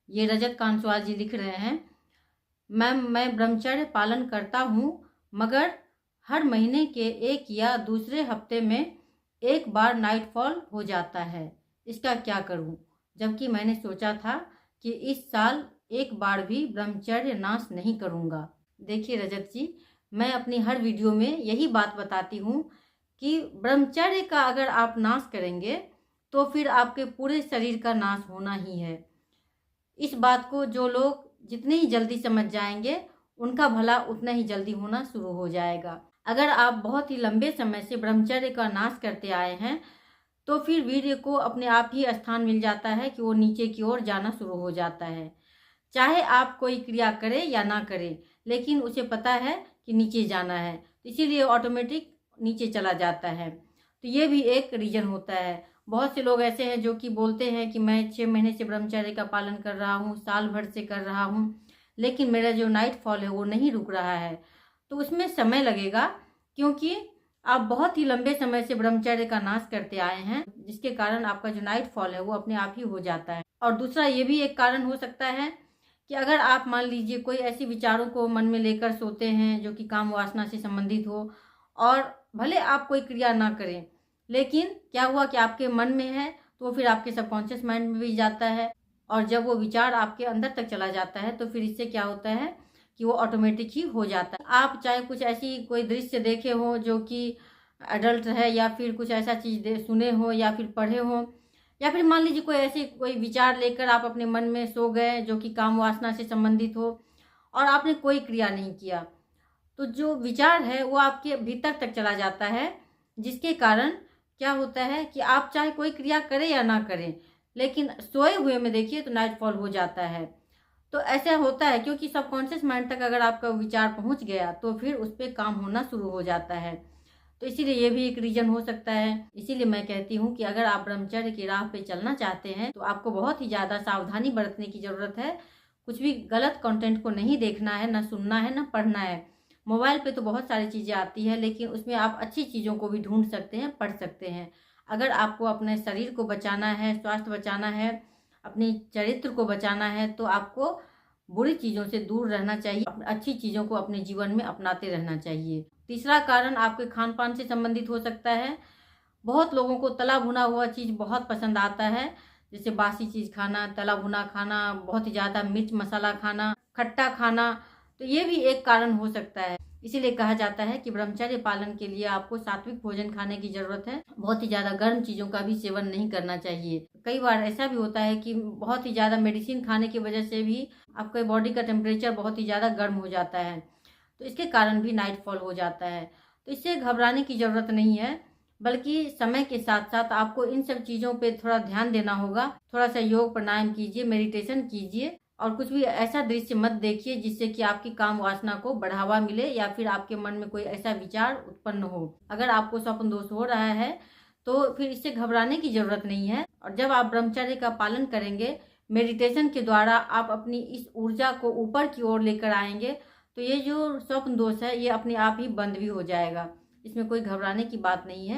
ये रजत कांसवाल जी लिख रहे हैं, मैम मैं ब्रह्मचर्य पालन करता हूँ, मगर हर महीने के एक या दूसरे हफ्ते में एक बार नाइटफॉल हो जाता है, इसका क्या करूँ? जबकि मैंने सोचा था कि इस साल एक बार भी ब्रह्मचर्य नाश नहीं करूँगा। देखिए रजत जी, मैं अपनी हर वीडियो में यही बात बताती हूँ कि ब्रह्मचर्य का अगर आप नाश करेंगे तो फिर आपके पूरे शरीर का नाश होना ही है। इस बात को जो लोग जितनी ही जल्दी समझ जाएंगे, उनका भला उतना ही जल्दी होना शुरू हो जाएगा। अगर आप बहुत ही लंबे समय से ब्रह्मचर्य का नाश करते आए हैं तो फिर वीर्य को अपने आप ही स्थान मिल जाता है कि वो नीचे की ओर जाना शुरू हो जाता है। चाहे आप कोई क्रिया करें या ना करें, लेकिन उसे पता है कि नीचे जाना है, इसीलिए ऑटोमेटिक नीचे चला जाता है। तो ये भी एक रीज़न होता है। बहुत से लोग ऐसे हैं जो कि बोलते हैं कि मैं 6 महीने से ब्रह्मचर्य का पालन कर रहा हूँ, साल भर से कर रहा हूँ, लेकिन मेरा जो नाइट फॉल है वो नहीं रुक रहा है। तो उसमें समय लगेगा, क्योंकि आप बहुत ही लंबे समय से ब्रह्मचर्य का नाश करते आए हैं, जिसके कारण आपका जो नाइट फॉल है वो अपने आप ही हो जाता है। और दूसरा ये भी एक कारण हो सकता है कि अगर आप मान लीजिए कोई ऐसी विचारों को मन में लेकर सोते हैं जो कि काम वासना से संबंधित हो, और भले आप कोई क्रिया ना करें, लेकिन क्या हुआ कि आपके मन में है तो वो फिर आपके सबकॉन्शियस माइंड में भी जाता है, और जब वो विचार आपके अंदर तक चला जाता है तो फिर इससे क्या होता है कि वो ऑटोमेटिक ही हो जाता है। आप चाहे कुछ ऐसी कोई दृश्य देखे हो जो कि एडल्ट है, या फिर कुछ ऐसा चीज़ सुने हो, या फिर पढ़े हो, या फिर मान लीजिए कोई विचार लेकर आप अपने मन में सो गए जो कि काम वासना से संबंधित हो, और आपने कोई क्रिया नहीं किया, तो जो विचार है वो आपके भीतर तक चला जाता है, जिसके कारण क्या होता है कि आप चाहे कोई क्रिया करें या ना करें, लेकिन सोए हुए में देखिए तो नाइटफॉल हो जाता है। तो ऐसा होता है क्योंकि सबकॉन्शियस माइंड तक अगर आपका विचार पहुंच गया तो फिर उस पर काम होना शुरू हो जाता है। तो इसीलिए ये भी एक रीजन हो सकता है। इसीलिए मैं कहती हूँ कि अगर आप ब्रह्मचर्य की राह पे चलना चाहते हैं तो आपको बहुत ही ज़्यादा सावधानी बरतने की ज़रूरत है। कुछ भी गलत कंटेंट को नहीं देखना है, ना सुनना है, ना पढ़ना है। मोबाइल पे तो बहुत सारी चीज़ें आती है, लेकिन उसमें आप अच्छी चीज़ों को भी ढूंढ सकते हैं, पढ़ सकते हैं। अगर आपको अपने शरीर को बचाना है, स्वास्थ्य बचाना है, अपने चरित्र को बचाना है, तो आपको बुरी चीज़ों से दूर रहना चाहिए, अच्छी चीज़ों को अपने जीवन में अपनाते रहना चाहिए। तीसरा कारण आपके खान पान से संबंधित हो सकता है। बहुत लोगों को तला भुना हुआ चीज़ बहुत पसंद आता है, जैसे बासी चीज़ खाना, तला भुना खाना, बहुत ही ज़्यादा मिर्च मसाला खाना, खट्टा खाना, तो ये भी एक कारण हो सकता है। इसीलिए कहा जाता है कि ब्रह्मचर्य पालन के लिए आपको सात्विक भोजन खाने की जरूरत है। बहुत ही ज़्यादा गर्म चीज़ों का भी सेवन नहीं करना चाहिए। कई बार ऐसा भी होता है कि बहुत ही ज़्यादा मेडिसिन खाने की वजह से भी आपके बॉडी का टेम्परेचर बहुत ही ज़्यादा गर्म हो जाता है, तो इसके कारण भी नाइट फॉल हो जाता है। तो इससे घबराने की ज़रूरत नहीं है, बल्कि समय के साथ साथ आपको इन सब चीज़ों पे थोड़ा ध्यान देना होगा। थोड़ा सा योग प्राणायाम कीजिए, मेडिटेशन कीजिए, और कुछ भी ऐसा दृश्य मत देखिए जिससे कि आपकी काम वासना को बढ़ावा मिले, या फिर आपके मन में कोई ऐसा विचार उत्पन्न हो। अगर आपको स्वप्न दोष हो रहा है तो फिर इससे घबराने की ज़रूरत नहीं है। और जब आप ब्रह्मचर्य का पालन करेंगे, मेडिटेशन के द्वारा आप अपनी इस ऊर्जा को ऊपर की ओर लेकर आएंगे, तो ये जो स्वप्न दोष है ये अपने आप ही बंद भी हो जाएगा। इसमें कोई घबराने की बात नहीं है।